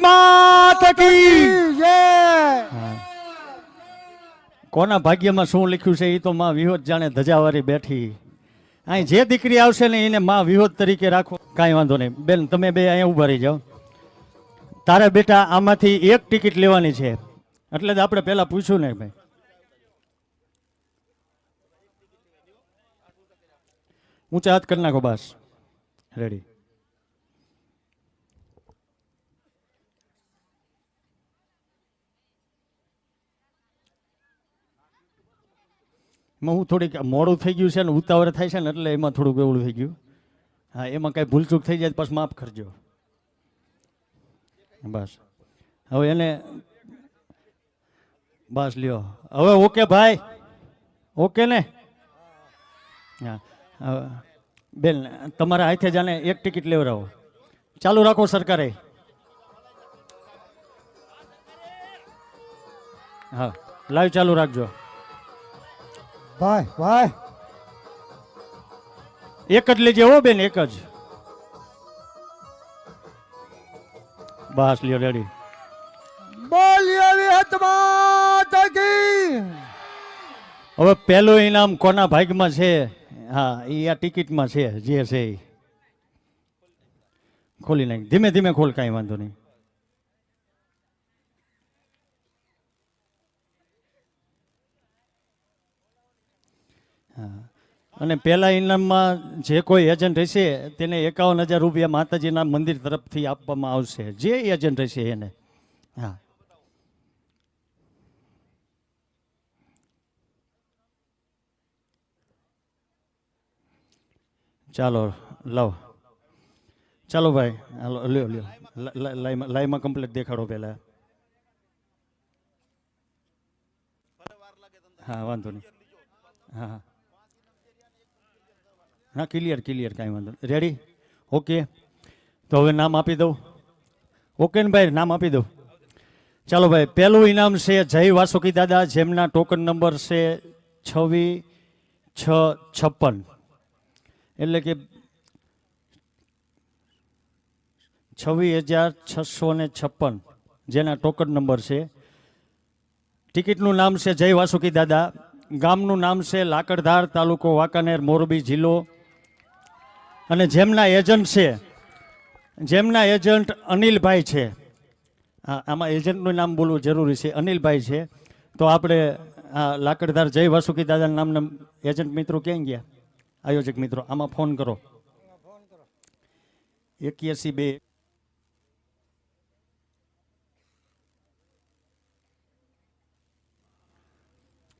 માતા કી જય. કોના ભાગ્યમાં શું લખ્યું છે એ તો માં વિહોત જાણે ધજાવારી બેઠી. અહીં જે દીકરી આવશે ને એને માં વિહોત તરીકે રાખો. કાંઈ વાંધો નહીં બેન, તમે બે અહીંયા ઊભા રહી જાઓ. તારા બેટા આમાંથી એક ટિકિટ લેવાની છે એટલે જ આપણે પહેલા પૂછ્યું ને ભાઈ. ઊંચા હાથ કરી નાખો. બસ રેડી. હું થોડીક મોડું થઈ ગયું છે ને ઉતાવળ થાય છે ને એટલે એમાં થોડુંક એવડું થઈ ગયું. હા, એમાં કાંઈ ભૂલચૂક થઈ જાય પછી માફ કરજો. બસ હવે એને બસ લ્યો હવે. ઓકે ભાઈ, ઓકે ને? હા હવે બેન તમારા હાથે જાણે એક ટિકિટ લેવડાવો. ચાલુ રાખો સરકારે. હા લાઈવ ચાલુ રાખજો. ભાઈ ભાઈ એક જ લેજે હો બેન, એક જ. બસ લ્યો રેડી. બોલીએ વિહત માતા કી. હવે પહેલું ઇનામ કોના ભાગમાં છે? હા એ આ ટિકિટમાં છે જે છે એ. ખોલી નાખ, ધીમે ધીમે ખોલ, કાંઈ વાંધો નહીં. હા, અને પહેલા ઇનામમાં જે કોઈ એજન્ટ હશે તેને 51,000 રૂપિયા માતાજીના મંદિર તરફથી આપવામાં આવશે, જે એજન્ટ હશે એને. હા ચાલો લાવો. ચાલો ભાઈ હાલો લ્યો લ્યો. લાઈવમાં કમ્પ્લીટ દેખાડો પહેલા. હા વાંધો નહીં. હા હા હા ક્લિયર ક્લિયર, કાંઈ વાંધો નહીં. રેડી? ઓકે. તો હવે નામ આપી દઉં. ઓકે ને ભાઈ, નામ આપી દઉં. ચાલો ભાઈ, પહેલું ઇનામ છે જય વાસુકી દાદા, જેમના ટોકન નંબર છે 26,656. એટલે કે 26,656 જેના ટોકન નંબર છે. ટિકિટનું નામ છે જય વાસુકી દાદા. ગામનું નામ છે લાકડધાર, તાલુકો વાંકાનેર, મોરબી જિલ્લો. અને જેમના એજન્ટ છે, જેમના એજન્ટ અનિલભાઈ છે. હા આમાં એજન્ટનું નામ બોલવું જરૂરી છે, અનિલભાઈ છે. તો આપણે આ લાકડધાર જય વાસુકી દાદાના નામના એજન્ટ મિત્રો ક્યાં ગયા? આયોજક મિત્રો આમાં ફોન કરો. 81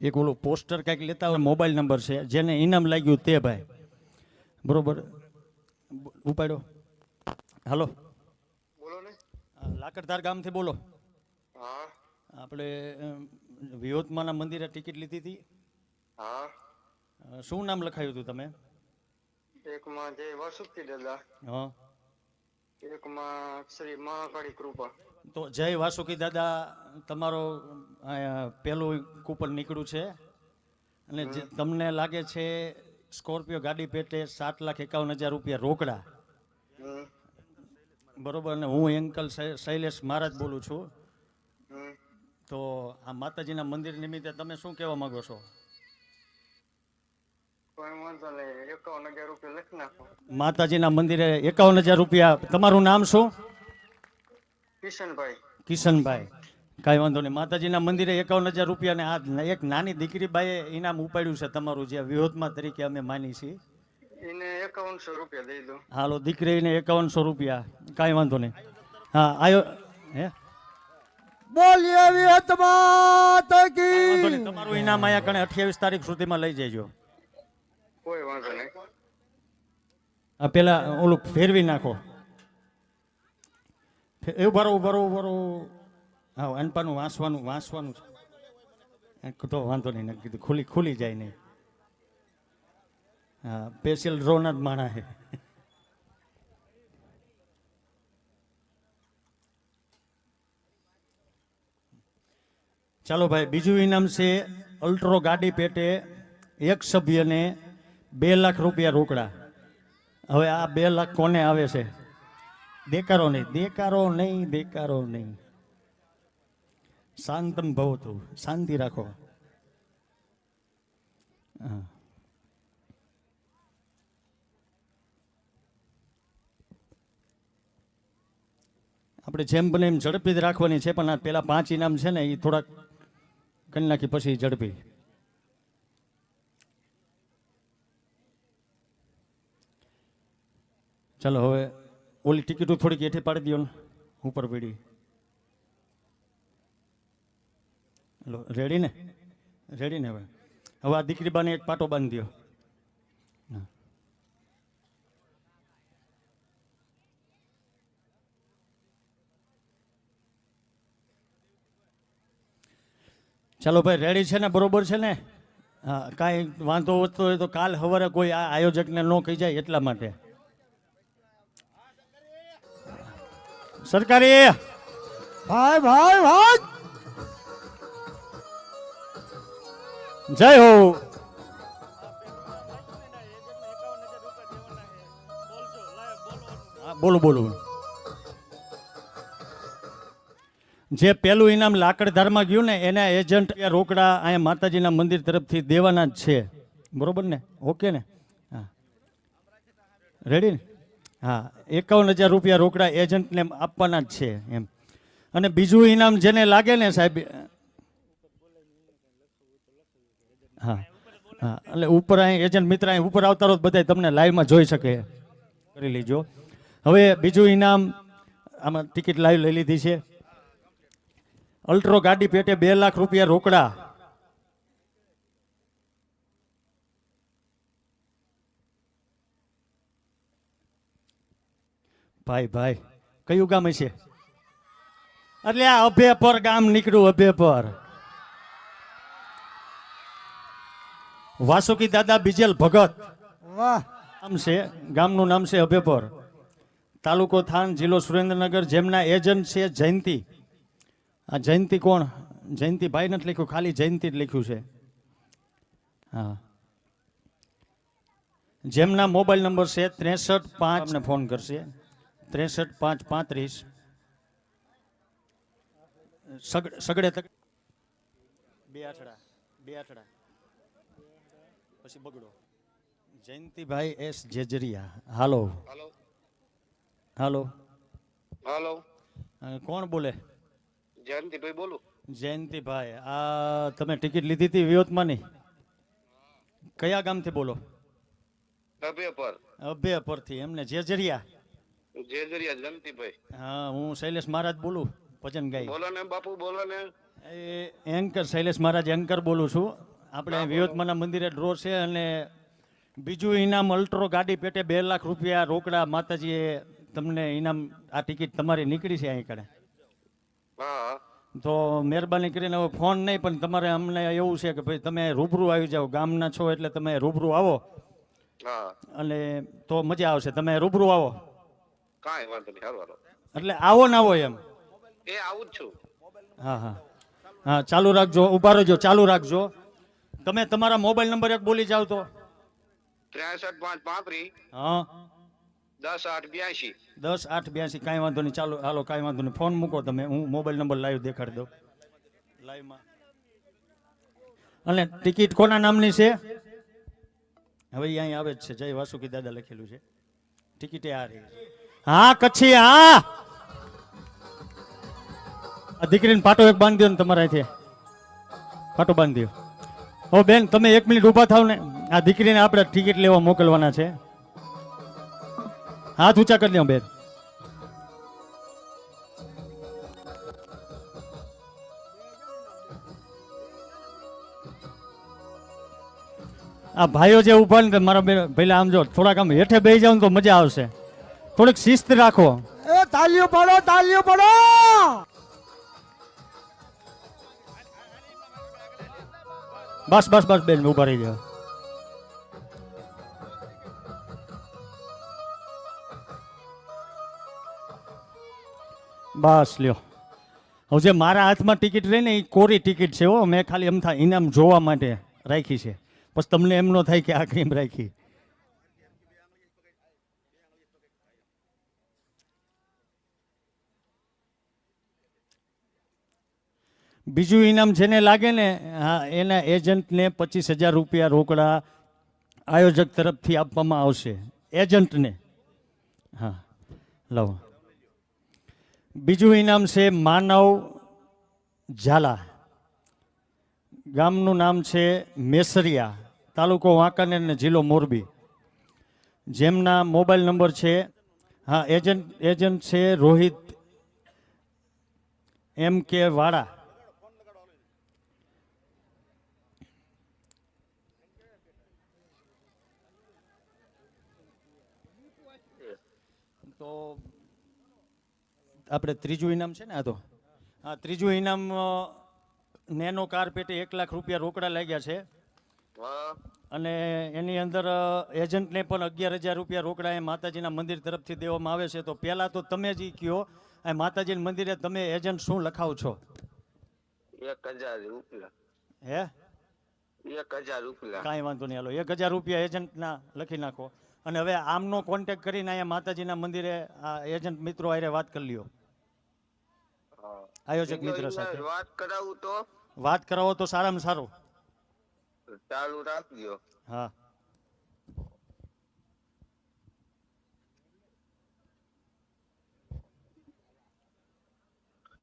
એક ઓલું પોસ્ટર કંઈક લેતા હોય, મોબાઈલ નંબર છે, જેને ઇનામ લાગ્યું તે ભાઈ. બરોબર, ઉપાડ્યો. હાલો બોલો ને. લાકડધાર ગામથી બોલો. હા આપણે વિહોતમાના મંદિરે ટિકિટ લીધી હતી. હા. શું નામ લખાયું હતું તમે? એકમાં જય વાસુકી દાદા, હા એકમાં શ્રી મહાકાળી કૃપા. તો જય વાસુકી દાદા તમારો પહેલું કૂપન નીકળ્યું છે. અને તમને લાગે છે સ્કોર્પિયો ગાડી પેટે 7,51,000 રૂપિયા રોકડા. બરોબર ને? હું અંકલ શૈલેષ મહારાજ બોલું છું. તો આ માતાજીના મંદિર નિમિત્તે તમે શું કહેવા માંગો છો? કોઈ વાંધો નહીં, 51,000 રૂપિયા લખી નાખો. માતાજીના મંદિરે 51,000 રૂપિયા. તમારું નામ શું? કિશનભાઈ. કિશનભાઈ, કાંઈ વાંધો નહીં. માતાજીના મંદિરે 51,000 રૂપિયા. ને આ એક નાની દીકરી બાઈએ ઇનામ ઉપાડ્યું છે તમારું, જે વિહોતમાં તરીકે અમે માની છીએ. એને 5100 રૂપિયા દઈ દો. હાલો દીકરીને 5100 રૂપિયા. કાંઈ વાંધો નહીં. હા આયો હે બોલીએ વિહત માતા કાંઈ વાંધો નહીં. કી. તમારું ઇનામ આયા કણે 28 તારીખ સુધીમાં લઈ જજો. કોઈ વાંધો નહીં. આ પેલા ઓલું ફેરવી નાખો. એવું ભરો ભરો ભરો. હા અનપાનું વાંસવાનું છે તો વાંધો નહીં. કીધું ખુલી જાય નહીં. હા સ્પેશિયલ ડ્રોના જ માણા છે. ચાલો ભાઈ, બીજું ઇનામ છે અલ્ટ્રો ગાડી પેટે એક સભ્યને 2 લાખ રૂપિયા રોકડા. હવે આ 2 લાખ કોને આવે છે? દેકારો નહીં, દેકારો નહીં, દેકારો નહીં. શાંતમ ભવતુ, શાંતિ રાખો. હા. આપણે જેમ બને એમ ઝડપી જ રાખવાની છે, પણ આ પેલા 5 ઇનામ છે ને એ થોડાક કરી નાખી પછી ઝડપી. ચાલો હવે ઓલી ટિકિટો થોડીક હેઠી પાડી દો ને, ઉપર પડી. હલો, રેડી ને? રેડી ને? હવે હવે આ દીકરી બાને એક પાટો બાંધી દો. ચાલો ભાઈ, રેડી છે ને? બરોબર છે ને? હા, કાંઈ વાંધો હોતો હોય તો કાલ સવારે કોઈ આ આયોજકને ન કહી જાય એટલા માટે. સરકારી ભાઈ ભાઈ ભાઈ જય હો. બોલો બોલો. જે પેલું ઇનામ લાકડધારમાં ગયું ને એના એજન્ટ રોકડા અહીંયા માતાજીના મંદિર તરફથી દેવાના જ છે. બરોબર ને? ઓકે ને? હા, રેડી ને? હા, 51,000 રૂપિયા રોકડા એજન્ટને આપવાના જ છે એમ. અને બીજું ઇનામ જેને લાગે ને સાહેબ, હા હા, એટલે ઉપર અહીં એજન્ટ મિત્ર અહીં ઉપર આવતા રહો, બધા તમને લાઈવમાં જોઈ શકે, કરી લેજો. હવે બીજું ઇનામ આમાં ટિકિટ લાઈવ લઈ લીધી છે. અલ્ટ્રો ગાડી પેટે 2 લાખ રૂપિયા રોકડા. ભાઈ ભાઈ કયું ગામ છે? એટલે આ અભેપર ગામ નીકળ્યું, અભેપર. વાસુકી દાદા બીજેલ ભગત વાહ નામ છે, ગામનું નામ છે અભેપર, તાલુકો થાન, જિલ્લો સુરેન્દ્રનગર. જેમના એજન્ટ છે જયંતિ. આ જયંતિ કોણ? જયંતિ ભાઈ નથી લખ્યું, ખાલી જયંતિ જ લખ્યું છે. હા, જેમના મોબાઈલ નંબર છે 63 5 ફોન કરશે. 63 5 35 સગડે તક 2 આઠડા પછી બગડો. જયંતિભાઈ એસ જેજરિયા. હાલો હાલો હાલો. હાલો, કોણ બોલે? જયંતિભાઈ બોલું. જયંતિભાઈ, આ તમે ટિકિટ લીધી હતી વિયોતમાંની? કયા ગામથી બોલો? અભેપર. અભેપરથી. એમને જેજરિયા. જેજરિયા જયંતિભાઈ. હા, હું શૈલેષ મહારાજ બોલું, ભજન ગાઈ. બોલો ને બાપુ, બોલો ને. એ એન્કર શૈલેષ મહારાજ એન્કર બોલું છું. આપણે વિયોતમાના મંદિરે ડ્રો છે અને બીજું ઇનામ અલ્ટ્રો ગાડી પેટે 2 લાખ રૂપિયા રોકડા માતાજીએ તમને ઇનામ. આ ટિકિટ તમારી નીકળી છે અહીં કડે. હા, તો મહેરબાની કરીને હવે ફોન નહીં, પણ તમારે અમને એવું છે કે ભાઈ તમે રૂબરૂ આવી જાઓ, ગામના છો એટલે તમે રૂબરૂ આવો હા, અને તો મજા આવશે. તમે રૂબરૂ આવો કાંઈ વાંધો નહીં. હાલો હાલો, એટલે આવો ને આવો એમ. એ આવું જ છું. હા હા હા, ચાલુ રાખજો, ઊભા રહેજો, ચાલુ રાખજો. તમે તમારા મોબાઈલ નંબર એક બોલી જાવ તો. 63 5 35 હા, 10 8 82. 10 8 82. કાંઈ વાંધો નહીં, ચાલો હાલો, કાંઈ વાંધો નહીં. ફોન મૂકો તમે, હું મોબાઈલ નંબર લાઈવ દેખાડી દઉં લાઈવમાં. અને ટિકિટ કોના નામની છે? હવે અહીં આવે જ છે, જય વાસુકી દાદા લખેલું છે. ટિકિટે આ રહી. હા કચ્છી. હા, આ દીકરીને પાટો એક બાંધી દો ને તમારા અહીંથી, પાટો બાંધી દો. હો બેન, તમે 1 મિનિટ ઊભા થાવ ને. આ દીકરીને આપણે ટિકિટ લેવા મોકલવાના છે. હાથ ઊંચા કરી દો બેન. આ ભાઈઓ જે ઉભા ને મારા પહેલા આમ જો, થોડાક આમ હેઠે બેસી જાવ ને તો મજા આવશે. થોડીક શિસ્ત રાખો. એ તાલીઓ પાડો, તાલીઓ પાડો. બસ બસ બસ બેન, ઉભા રહી જાઓ. બસ લ્યો. હવે જે મારા હાથમાં ટિકિટ રહી ને એ કોરી ટિકિટ છે હો. મેં ખાલી એમ થાય ઇનામ જોવા માટે રાખી છે. પછી તમને એમ ન થાય કે આ કેમ રાખી. બીજું ઇનામ જેને લાગે ને હા એના એજન્ટને 25,000 રૂપિયા રોકડા આયોજક તરફથી આપવામાં આવશે એજન્ટને. હા લવ. બીજું ઇનામ છે માનવ ઝાલા, ગામનું નામ છે મેસરિયા, તાલુકો વાંકાનેર ને જિલ્લો મોરબી, જેમના મોબાઈલ નંબર છે હા એજન્ટ છે રોહિત એમ કે વાળા. તો આપણે ત્રીજું ઇનામ છે ને આ તો હા ત્રીજું ઇનામ નેનો કાર પેટે 1 લાખ રૂપિયા રોકડા લાગ્યા છે હા અને એની અંદર એજન્ટને પણ 11,000 રૂપિયા રોકડા એ માતાજીના મંદિર તરફથી દેવામાં આવે છે. તો પહેલાં તો તમે જ કયો આ માતાજીના મંદિરે તમે એજન્ટ શું લખાવ છો? 1,000 રૂપિયા. હે 1,000 રૂપિયા. કાંઈ વાંધો નહીં, હાલો 1,000 રૂપિયા એજન્ટના લખી નાખો. અને હવે આમનો કોન્ટેક્ટ કરીને અહીંયા માતાજીના મંદિરે આ એજન્ટ મિત્રો હારે વાત કરી લ્યો, હા. આયોજક બીજો મિત્ર ઇનામ સાથે વાત કરાવું તો વાત કરાવો તો સારામાં સારું. ચાલુ રાખજો. હા